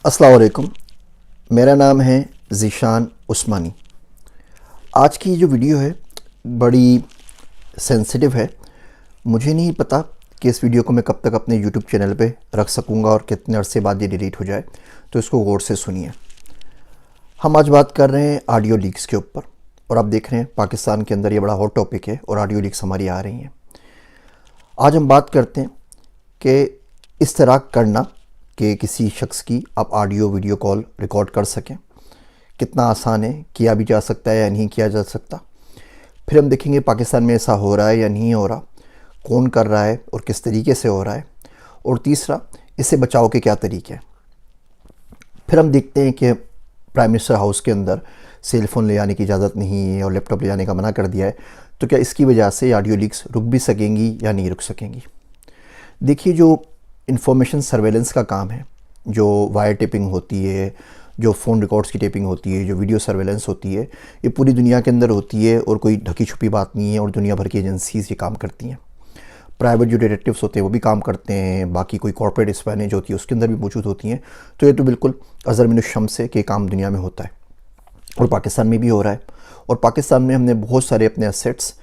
अस्सलाम वालेकुम। मेरा नाम है ज़ीशान उस्मानी। आज की जो वीडियो है बड़ी सेंसिटिव है। मुझे नहीं पता कि इस वीडियो को मैं कब तक अपने यूट्यूब चैनल पे रख सकूंगा और कितने अरसे बाद ये डिलीट हो जाए, तो इसको गौर से सुनिए। हम आज बात कर रहे हैं ऑडियो लीक्स के ऊपर, और आप देख रहे हैं पाकिस्तान के अंदर ये बड़ा हॉट टॉपिक है और ऑडियो लीक्स हमारी आ रही हैं। आज हम बात करते हैं कि इस तरह करना कि किसी शख्स की आप ऑडियो वीडियो कॉल रिकॉर्ड कर सकें कितना आसान है, किया भी जा सकता है या नहीं किया जा सकता। फिर हम देखेंगे पाकिस्तान में ऐसा हो रहा है या नहीं हो रहा, कौन कर रहा है और किस तरीके से हो रहा है, और तीसरा इससे बचाव के क्या तरीके हैं। फिर हम देखते हैं कि प्राइम मिनिस्टर हाउस के अंदर सेल फ़ोन ले जाने की इजाज़त नहीं है और लैपटॉप ले जाने का मना कर दिया है, तो क्या इसकी वजह से ऑडियो लीक्स रुक भी सकेंगी या नहीं रुक सकेंगी। देखिए, जो इंफॉर्मेशन सर्वेलेंस का काम है, जो वायर टेपिंग होती है, जो फ़ोन रिकॉर्ड्स की टेपिंग होती है, जो वीडियो सर्वेलेंस होती है, ये पूरी दुनिया के अंदर होती है और कोई ढकी छुपी बात नहीं है, और दुनिया भर की एजेंसीज़ ये काम करती हैं। प्राइवेट जो डिटेक्टिव्स होते हैं वो भी काम करते हैं, बाकी कोई कॉर्पोरेट स्पैनेज होती है उसके अंदर भी मौजूद होती हैं। तो ये तो बिल्कुल अज़र मिन शम्स है कि काम दुनिया में होता है और पाकिस्तान में भी हो रहा है। और पाकिस्तान में हमने बहुत सारे अपने एसेट्स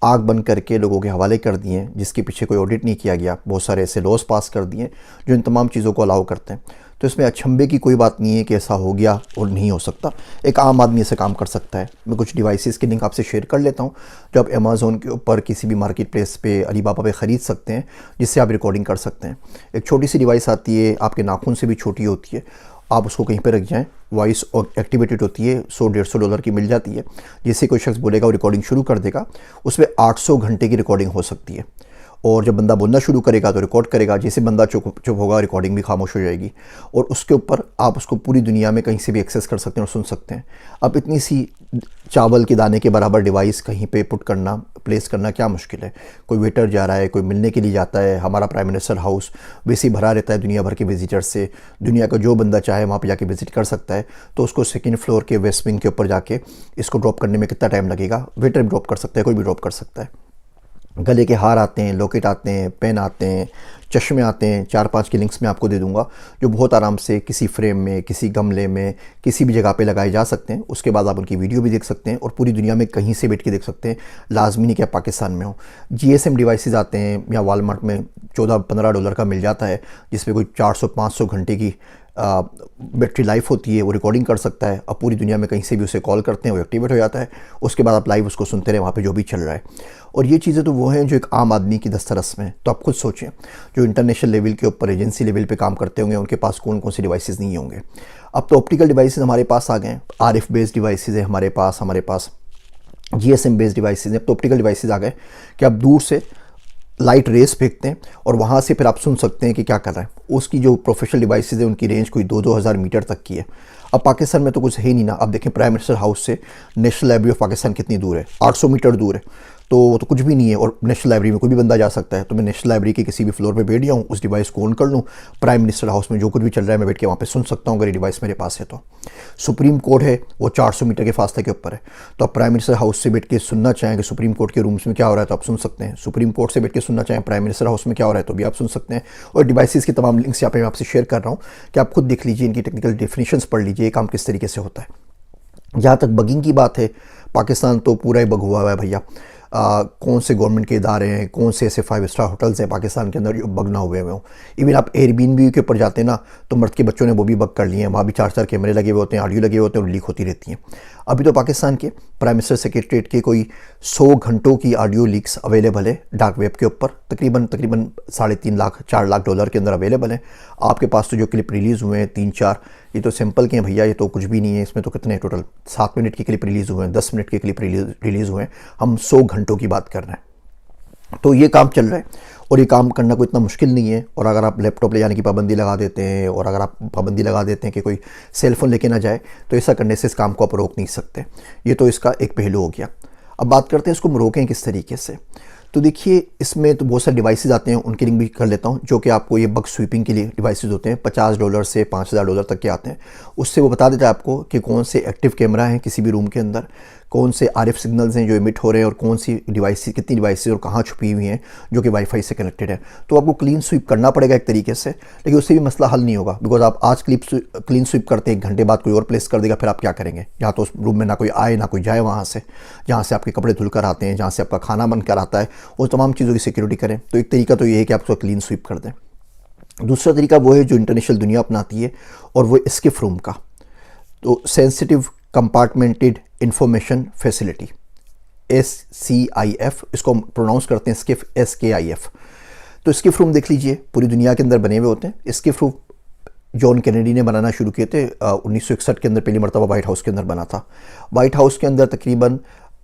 आग बंद करके लोगों के हवाले कर दिए हैं, जिसके पीछे कोई ऑडिट नहीं किया गया। बहुत सारे ऐसे लॉज पास कर दिए जो इन तमाम चीज़ों को अलाउ करते हैं। तो इसमें अचंभे की कोई बात नहीं है कि ऐसा हो गया और नहीं हो सकता। एक आम आदमी ऐसे काम कर सकता है। मैं कुछ डिवाइसेस के लिंक आपसे शेयर कर लेता हूं जो आप अमेज़ॉन के ऊपर किसी भी मार्केट प्लेस पे, अलीबाबा पे ख़रीद सकते हैं, जिससे आप रिकॉर्डिंग कर सकते हैं। एक छोटी सी डिवाइस आती है, आपके नाखून से भी छोटी होती है, आप उसको कहीं पर रख जाएं, वॉइस एक्टिवेटेड होती है, $100-150 की मिल जाती है। जैसे कोई शख्स बोलेगा वो रिकॉर्डिंग शुरू कर देगा। उसमें 800 घंटे की रिकॉर्डिंग हो सकती है, और जब बंदा बोलना शुरू करेगा तो रिकॉर्ड करेगा, जैसे बंदा चुप होगा रिकॉर्डिंग भी खामोश हो जाएगी, और उसके ऊपर आप उसको पूरी दुनिया में कहीं से भी एक्सेस कर सकते हैं और सुन सकते हैं। अब इतनी सी चावल के दाने के बराबर डिवाइस कहीं पे पुट करना, प्लेस करना क्या मुश्किल है। कोई वेटर जा रहा है, कोई मिलने के लिए जाता है, हमारा प्राइम मिनिस्टर हाउस वैसे ही भरा रहता है दुनिया भर के विजिटर से। दुनिया का जो बंदा चाहे वहाँ पे जाके विजिट कर सकता है। तो उसको सेकंड फ्लोर के वेस्ट विंग के ऊपर जाके इसको ड्रॉप करने में कितना टाइम लगेगा। वेटर भी ड्रॉप कर सकता है, कोई भी ड्रॉप कर सकता है। गले के हार आते हैं, लॉकेट आते हैं, पेन आते हैं, चश्मे आते हैं। 4-5 के लिंक्स मैं आपको दे दूंगा जो बहुत आराम से किसी फ्रेम में, किसी गमले में, किसी भी जगह पे लगाए जा सकते हैं। उसके बाद आप उनकी वीडियो भी देख सकते हैं और पूरी दुनिया में कहीं से बैठ के देख सकते हैं। लाजमी नहीं कि आप पाकिस्तान में हो। GSM डिवाइसेस आते हैं, या वालमार्ट में $14-15 का मिल जाता है, जिसमें कोई 400-500 घंटे की बैटरी लाइफ होती है। वो रिकॉर्डिंग कर सकता है। अब पूरी दुनिया में कहीं से भी उसे कॉल करते हैं, वो एक्टिवेट हो जाता है। उसके बाद आप लाइव उसको सुनते रहे वहाँ पे जो भी चल रहा है। और ये चीज़ें तो वो हैं जो एक आम आदमी की दस्तरस में। तो आप खुद सोचें, जो इंटरनेशनल लेवल के ऊपर एजेंसी लेवल पे काम करते होंगे, उनके पास कौन कौन से डिवाइसेस नहीं होंगे। अब तो ऑप्टिकल डिवाइसेस हमारे पास आ गए हैं, RF बेस्ड डिवाइसेस है हमारे पास GSM बेस्ड डिवाइसेस हैं। अब तो ऑप्टिकल डिवाइसेस आ गए कि आप दूर से लाइट रेस फेंकते हैं और वहाँ से फिर आप सुन सकते हैं कि क्या कर रहा है। उसकी जो प्रोफेशनल डिवाइसेस है उनकी रेंज कोई 2-2 हज़ार मीटर तक की है। अब पाकिस्तान में तो कुछ है नहीं ना। अब देखें प्राइम मिनिस्टर हाउस से नेशनल लाइब्रेरी ऑफ पाकिस्तान कितनी दूर है, 800 मीटर दूर है। तो वो तो कुछ भी नहीं है, और नेशनल लाइब्रेरी में कोई भी बंदा जा सकता है। तो मैं नेशनल लाइब्रेरी के किसी भी फ्लोर पे बैठ जाऊँ, उस डिवाइस को ऑन कर लूँ, प्राइम मिनिस्टर हाउस में जो कुछ भी चल रहा है मैं बैठ के वहाँ पे सुन सकता हूँ, अगर ये डिवाइस मेरे पास है तो। सुप्रीम कोर्ट है वो 400 मीटर के फासले के ऊपर है। तो आप प्राइम मिनिस्टर हाउस से बैठ के सुनना चाहें कि सुप्रीम कोर्ट के रूम्स में क्या हो रहा है तो आप सुन सकते हैं। सुप्रीम कोर्ट से बैठ के सुनना चाहें प्राइम मिनिस्टर हाउस में क्या हो रहा है तो भी आप सुन सकते हैं। और डिवाइसेस की तमाम लिंक्स यहाँ पे मैं आपसे शेयर कर रहा हूँ कि आप खुद देख लीजिए, इनकी टेक्निकल डेफिनेशंस पढ़ लीजिए, काम किस तरीके से होता है। जहाँ तक बगिंग की बात है, पाकिस्तान तो पूरा ही बग हुआ है भैया। कौन से गवर्नमेंट के इदारे हैं, कौन से ऐसे 5 स्टार होटल्स हैं पाकिस्तान के अंदर जो बग ना हुए हों। इवन आप एयरबीएनबी के ऊपर जाते हैं ना, तो मर्द के बच्चों ने वो भी बग कर लिए हैं। वहाँ भी 4-4 कैमरे लगे हुए होते हैं, ऑडियो लगे हुए होते हैं और लीक होती रहती हैं। अभी तो पाकिस्तान के प्राइम मिनिस्टर सेक्रेटरीट के कोई 100 घंटों की ऑडियो लीक्स अवेलेबल है डार्क वेब के ऊपर। तकरीबन $3.5 लाख 4 लाख के अंदर अवेलेबल है। आपके पास तो जो क्लिप रिलीज़ हुए हैं 3-4, ये तो सिंपल के हैं भैया, ये तो कुछ भी नहीं है। इसमें तो कितने टोटल 7 मिनट के क्लिप रिलीज़ हुए हैं, 10 मिनट के क्लिप रिलीज़ हुए हैं। हम 100 घंटों की बात कर रहे हैं। तो ये काम चल रहा है, और ये काम करना कोई इतना मुश्किल नहीं है। और अगर आप लैपटॉप ले जाने की पाबंदी लगा देते हैं, और अगर आप पाबंदी लगा देते हैं कि कोई सेल फ़ोन लेके ना जाए, तो ऐसा करने से इस काम को आप रोक नहीं सकते। ये तो इसका एक पहलू हो गया। अब बात करते हैं इसको हम रोकें किस तरीके से। तो देखिए, इसमें तो बहुत सारे डिवाइसेस आते हैं, उनकी लिंक भी कर लेता हूँ, जो कि आपको ये बग स्वीपिंग के लिए डिवाइसेस होते हैं। $50 से $5000 तक के आते हैं। उससे वो बता देता है आपको कि कौन से एक्टिव कैमरा हैं किसी भी रूम के अंदर, कौन से RF सिग्नल्स हैं जो इमिट हो रहे हैं और कौन सी डिवाइस, कितनी डिवाइसेस और कहाँ छुपी हुई हैं जो कि वाईफाई से कनेक्टेड है। तो आपको क्लीन स्वीप करना पड़ेगा एक तरीके से, लेकिन उससे भी मसला हल नहीं होगा, बिकॉज आप आज क्लीन स्वीप करते हैं, 1 घंटे बाद कोई और प्लेस कर देगा, फिर आप क्या करेंगे? या तो उस रूम में ना कोई आए ना कोई जाए वहाँ से, जहाँ से आपके कपड़े धुलकर आते हैं, जहाँ से आपका खाना बनकर आता है, वो तमाम चीज़ों की सिक्योरिटी करें। तो एक तरीका तो ये है कि आप उसको क्लीन स्वीप कर दें। दूसरा तरीका वो है जो इंटरनेशनल दुनिया अपनाती है, और वो SCIF रूम का। तो सेंसिटिव कंपार्टमेंटेड इंफॉर्मेशन फैसिलिटी, SCIF, इसको हम प्रोनाउंस करते हैं SCIF, SKIF। तो SCIF रूम देख लीजिए, पूरी दुनिया के अंदर बने हुए होते हैं। SCIF रूम जॉन कैनेडी ने बनाना शुरू किए थे 1961 के अंदर, पहली मरतबा वाइट हाउस के अंदर बना था। वाइट हाउस के अंदर तकरीबन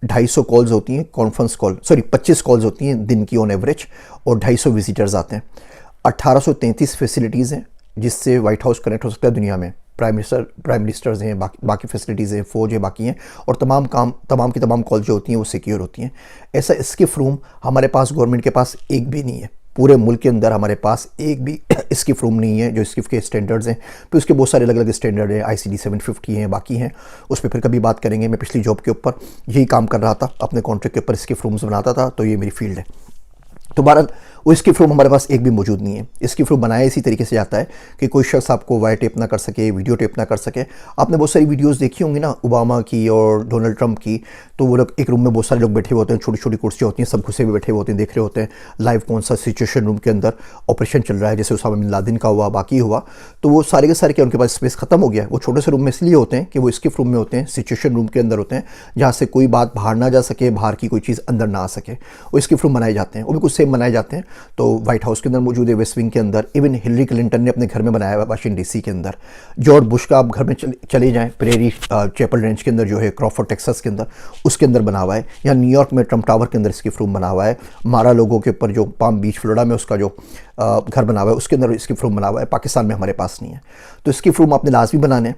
250 कॉल्स होती हैं, कॉन्फ्रेंस कॉल, 25 कॉल्स होती हैं दिन की ऑन एवरेज, और 250 विजिटर्स आते हैं। 1833 फैसिलिटीज़ हैं जिससे वाइट हाउस कनेक्ट हो सकता है दुनिया में। प्राइम मिनिस्टर्स हैं, बाकी फैसिलिटीज़ हैं, फ़ौज है, बाकी हैं, और तमाम की तमाम कॉल जो होती हैं वो सिक्योर होती हैं। ऐसा SCIF रूम हमारे पास, गवर्नमेंट के पास एक भी नहीं है। पूरे मुल्क के अंदर हमारे पास एक भी SCIF रूम नहीं है जो SCIF के स्टैंडर्ड्स हैं। फिर उसके बहुत सारे अलग अलग स्टैंडर्ड हैं, ICD 750 हैं, बाकी हैं, उस पर फिर कभी बात करेंगे। मैं पिछली जॉब के ऊपर यही काम कर रहा था, अपने कॉन्ट्रैक्ट के ऊपर SCIF रूम्स बनाता था, तो ये मेरी फील्ड है। तो बहरहाल वो SCIF रूम हमारे पास एक भी मौजूद नहीं है। SCIF रूम बनाया इसी तरीके से जाता है कि कोई शख्स आपको वायर टेप ना कर सके, वीडियो टेप ना कर सके। आपने बहुत सारी वीडियोस देखी होंगी ना, ओबामा की और डोनाल्ड ट्रंप की, तो वो लोग एक रूम में बहुत सारे लोग बैठे हुए होते हैं, छोटी छोटी कुर्सियाँ होती हैं, सब घुसे हुए बैठे हुए होते हैं, देख रहे होते हैं लाइव कौन सा सिचुएशन रूम के अंदर ऑपरेशन चल रहा है, जैसे उसामा बिन लादेन का हुआ, बाकी हुआ। तो वो सारे के सारे क्या, उनके पास स्पेस खत्म हो गया। वो छोटे से रूम में इसलिए होते हैं कि वो SCIF रूम में होते हैं, सिचुएशन रूम के अंदर होते हैं, जहाँ से कोई बात बाहर ना जा सके, बाहर की कोई चीज़ अंदर ना आ सके। वो SCIF रूम बनाए जाते हैं, वो भी कुछ सेम बनाए जाते हैं। तो व्हाइट हाउस के अंदर मौजूद है, वेस्ट विंग के अंदर, इवन हिलरी क्लिंटन ने अपने घर में बनाया हुआ वाशिंगटन DC के अंदर। जॉर्ज बुश का आप घर में चले जाएं, प्रेरी चैपल रेंज के अंदर जो है, क्रॉफोर्ड टेक्सास के अंदर, उसके अंदर बना हुआ है। यहाँ न्यूयॉर्क में ट्रम्प टावर के अंदर SCIF रूम बना हुआ है। मारा लोगों के ऊपर जो पाम बीच फ्लोरिडा में उसका जो घर बना हुआ है, उसके अंदर SCIF रूम बना हुआ है। पाकिस्तान में हमारे पास नहीं है। तो SCIF रूम आपने लाजमी बनाने हैं,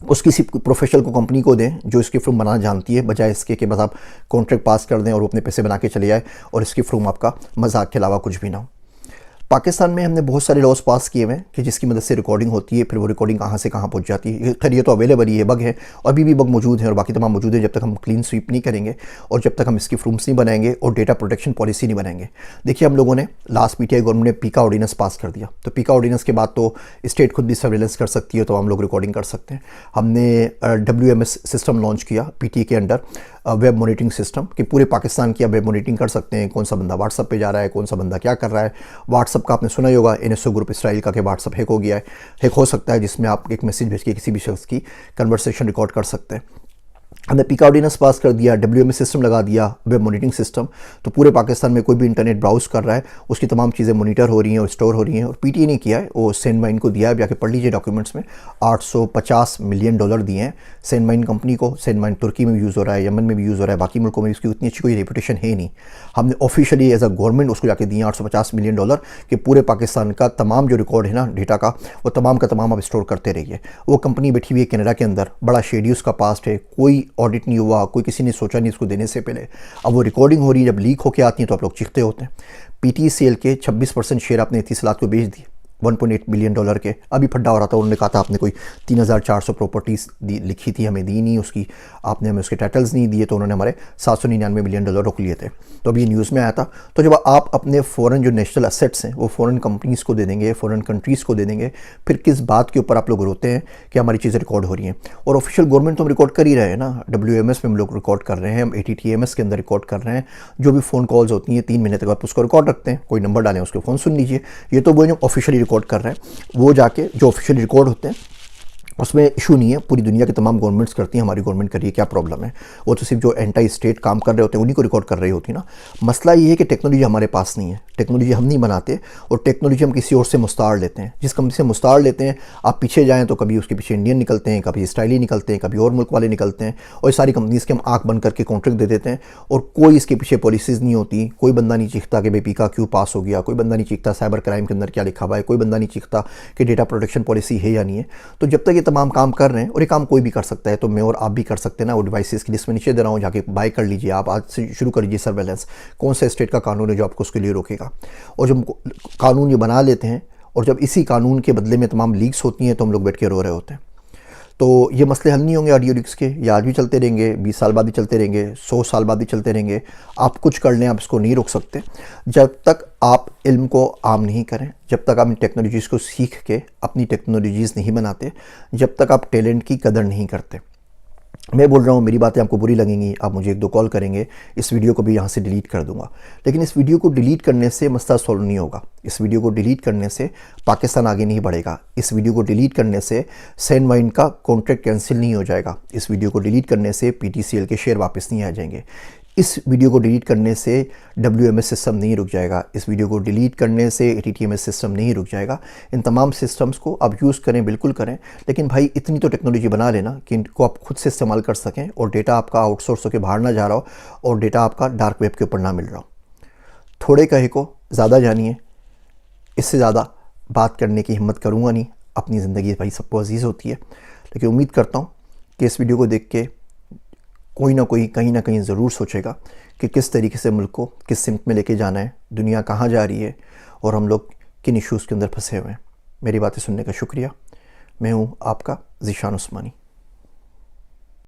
उस किसी प्रोफेशनल को, कंपनी को दें जो SCIF रूम बनाना जानती है, बजाय इसके कि बस आप कॉन्ट्रैक्ट पास कर दें और वो अपने पैसे बना के चले जाए और SCIF रूम आपका मजाक के अलावा कुछ भी ना हो। पाकिस्तान में हमने बहुत सारे लॉज पास किए हुए हैं कि जिसकी मदद से रिकॉर्डिंग होती है, फिर वो रिकॉर्डिंग कहाँ से कहाँ पहुँच जाती है। खैर ये तो अवेलेबल ही है, बग है, और अभी भी बग मौजूद है और बाकी तमाम मौजूद है, जब तक हम क्लीन स्वीप नहीं करेंगे और जब तक हम SCIF रूम्स नहीं बनाएंगे और डेटा प्रोटेक्शन पॉलिसी नहीं बनाएंगे। देखिए, हम लोगों ने लास्ट PTI गवर्नमेंट ने पीका ऑर्डिनेंस पास कर दिया, तो पीका ऑर्डिनेंस के बाद तो स्टेट खुद भी सर्वेलेंस कर सकती है, तो हम लोग रिकॉर्डिंग कर सकते हैं। हमने WMS सिस्टम लॉन्च किया PT के अंडर, वेब मॉनिटरिंग सिस्टम, कि पूरे पाकिस्तान की आप वेब मॉनिटरिंग कर सकते हैं, कौन सा बंदा व्हाट्सअप पे जा रहा है, कौन सा बंदा क्या कर रहा है। व्हाट्सअप का आपने सुना ही होगा, NSO ग्रुप इसराइल का, कि व्हाट्सअप हैक हो गया है, हैक हो सकता है, जिसमें आप एक मैसेज भेज के किसी भी शख्स की कन्वर्सेशन रिकॉर्ड कर सकते हैं। हमने पीका ऑर्डिनेंस पास कर दिया, WMS सिस्टम लगा दिया, वेब मॉनिटरिंग सिस्टम। तो पूरे पाकिस्तान में कोई भी इंटरनेट ब्राउज कर रहा है, उसकी तमाम चीज़ें मॉनिटर हो रही हैं और स्टोर हो रही हैं। और PTI ने किया है, वो सेंडमाइन को दिया है, जाके पढ़ लीजिए डॉक्यूमेंट्स में, $850 मिलियन दिए हैं सेंडमाइन कंपनी को। सेंडमाइन तुर्की में भी यूज़ हो रहा है, यमन में भी यूज़ हो रहा है, बाकी मुल्कों में उसकी उतनी अच्छी कोई रेपुटेशन है नहीं। हमने ऑफिशियली एज अ गवर्नमेंट उसको जाके दिए $850 मिलियन कि पूरे पाकिस्तान का तमाम जो रिकॉर्ड है ना डेटा का, वो तमाम का तमाम आप स्टोर करते रहिए। वो कंपनी बैठी हुई है कनाडा के अंदर, बड़ा शेडी उसका पास्ट है, कोई ऑडिट नहीं हुआ, कोई किसी ने सोचा नहीं इसको देने से पहले। अब वो रिकॉर्डिंग हो रही है, जब लीक होके आती है तो आप लोग चीखते होते हैं। PTCL के 26% शेयर आपने इतिसलात को बेच दिए $1.8 बिलियन के। अभी फड्डा हो रहा था, उन्होंने कहा था आपने कोई 3400 प्रॉपर्टीज़ लिखी थी, हमें दी नहीं उसकी, आपने हमें उसके टाइटल्स नहीं दिए, तो उन्होंने हमारे $799 मिलियन रोक लिए थे। तो अभी ये न्यूज़ में आया था। तो जब आप अपने फ़ॉरेन जो नेशनल एसेट्स हैं वो फ़ॉरेन कंपनीज़ को दे देंगे, फ़ॉरेन कंट्रीज़ को दे देंगे, फिर किस बात के ऊपर आप लोग रोते हैं कि हमारी चीज़ें रिकॉर्ड हो रही हैं। और ऑफिशियल गवर्नमेंट तो हम रिकॉर्ड कर ही रहे हैं ना, WMS में हम लोग रिकॉर्ड कर रहे हैं, हम ATTMS के अंदर रिकॉर्ड कर रहे हैं। जो भी फ़ोन कॉल्स होती हैं 3 महीने तक आप उसको रिकॉर्ड रखते हैं, कोई नंबर डालें उसके फ़ोन सुन लीजिए। ये तो वो जो ऑफिशियली रिकॉर्ड कर रहे हैं, वो जाके जो ऑफिशियल रिकॉर्ड होते हैं उसमें इशू नहीं है, पूरी दुनिया की तमाम गवर्नमेंट्स करती हैं, हमारी गवर्नमेंट करिए, क्या प्रॉब्लम है। वो तो सिर्फ जो एंटी स्टेट काम कर रहे होते हैं उन्हीं को रिकॉर्ड कर रही होती ना। मसला ये है कि टेक्नोलॉजी हमारे पास नहीं है, टेक्नोलॉजी हम नहीं बनाते और टेक्नोलॉजी हम किसी और से मुस्तार लेते हैं। जिस कंपनी से मुस्तार लेते हैं, आप पीछे जाएँ तो कभी उसके पीछे इंडियन निकलते हैं, कभी इसराइली निकलते हैं, कभी और मुल्क वाले निकलते हैं, और ये सारी कंपनीज़ के हम आँख बंद करके कॉन्ट्रैक्ट दे देते हैं और कोई इसके पीछे पॉलिसीज़ नहीं होती। कोई बंदा नहीं चीखता कि बेपीका क्यों पास हो गया, कोई बंदा नहीं चीखता साइबर क्राइम के अंदर क्या लिखा हुआ है, कोई बंदा नहीं चीखता कि डेटा प्रोटेक्शन पॉलिसी है या नहीं है। तो जब तक ये तमाम काम कर रहे हैं, और ये काम कोई भी कर सकता है, तो मैं और आप भी कर सकते हैं ना। वो डिवाइसेस की लिस्ट में नीचे दे रहा हूँ, जाके बाय कर लीजिए। आप आज से शुरू कर लीजिए सर्वेलेंस। कौन सा स्टेट का कानून है जो आपको उसके लिए रोकेगा। और जब कानून ये बना लेते हैं और जब इसी कानून के बदले में तमाम लीक्स होती हैं तो हम लोग बैठ के रो रहे होते हैं। तो ये मसले हल नहीं होंगे ऑडियो लीक्स के, ये आज भी चलते रहेंगे, 20 साल बाद भी चलते रहेंगे, 100 साल बाद भी चलते रहेंगे। आप कुछ कर लें, आप इसको नहीं रोक सकते जब तक आप इल्म को आम नहीं करें, जब तक आप इन टेक्नोलॉजीज़ को सीख के अपनी टेक्नोलॉजीज़ नहीं बनाते, जब तक आप टैलेंट की कदर नहीं करते। मैं बोल रहा हूँ, मेरी बातें आपको बुरी लगेंगी, आप मुझे 1-2 कॉल करेंगे, इस वीडियो को भी यहाँ से डिलीट कर दूंगा। लेकिन इस वीडियो को डिलीट करने से मसला सॉल्व नहीं होगा। इस वीडियो को डिलीट करने से पाकिस्तान आगे नहीं बढ़ेगा। इस वीडियो को डिलीट करने से सैन वाइन का कॉन्ट्रैक्ट कैंसिल नहीं हो जाएगा। इस वीडियो को डिलीट करने से PTCL के शेयर वापस नहीं आ जाएंगे। इस वीडियो को डिलीट करने से WMS सिस्टम नहीं रुक जाएगा। इस वीडियो को डिलीट करने से TTMS सिस्टम नहीं रुक जाएगा। इन तमाम सिस्टम्स को आप यूज़ करें, बिल्कुल करें, लेकिन भाई इतनी तो टेक्नोलॉजी बना लेना कि इनको आप खुद से इस्तेमाल कर सकें और डेटा आपका आउटसोर्स होकर बाहर ना जा रहा हो और डेटा आपका डार्क वेब के ऊपर ना मिल रहा हो। थोड़े कहे को ज़्यादा जानिए, इससे ज़्यादा बात करने की हिम्मत करूँगा नहीं। अपनी ज़िंदगी भाई सबको अजीज़ होती है, लेकिन उम्मीद करता हूँ कि इस वीडियो को देख के कोई ना कोई कहीं ना कहीं ज़रूर सोचेगा कि किस तरीके से मुल्क को किस सिमत में लेके जाना है, दुनिया कहाँ जा रही है और हम लोग किन इश्यूज़ के अंदर फंसे हुए हैं। मेरी बातें सुनने का शुक्रिया। मैं हूँ आपका ज़ीशान उस्मानी।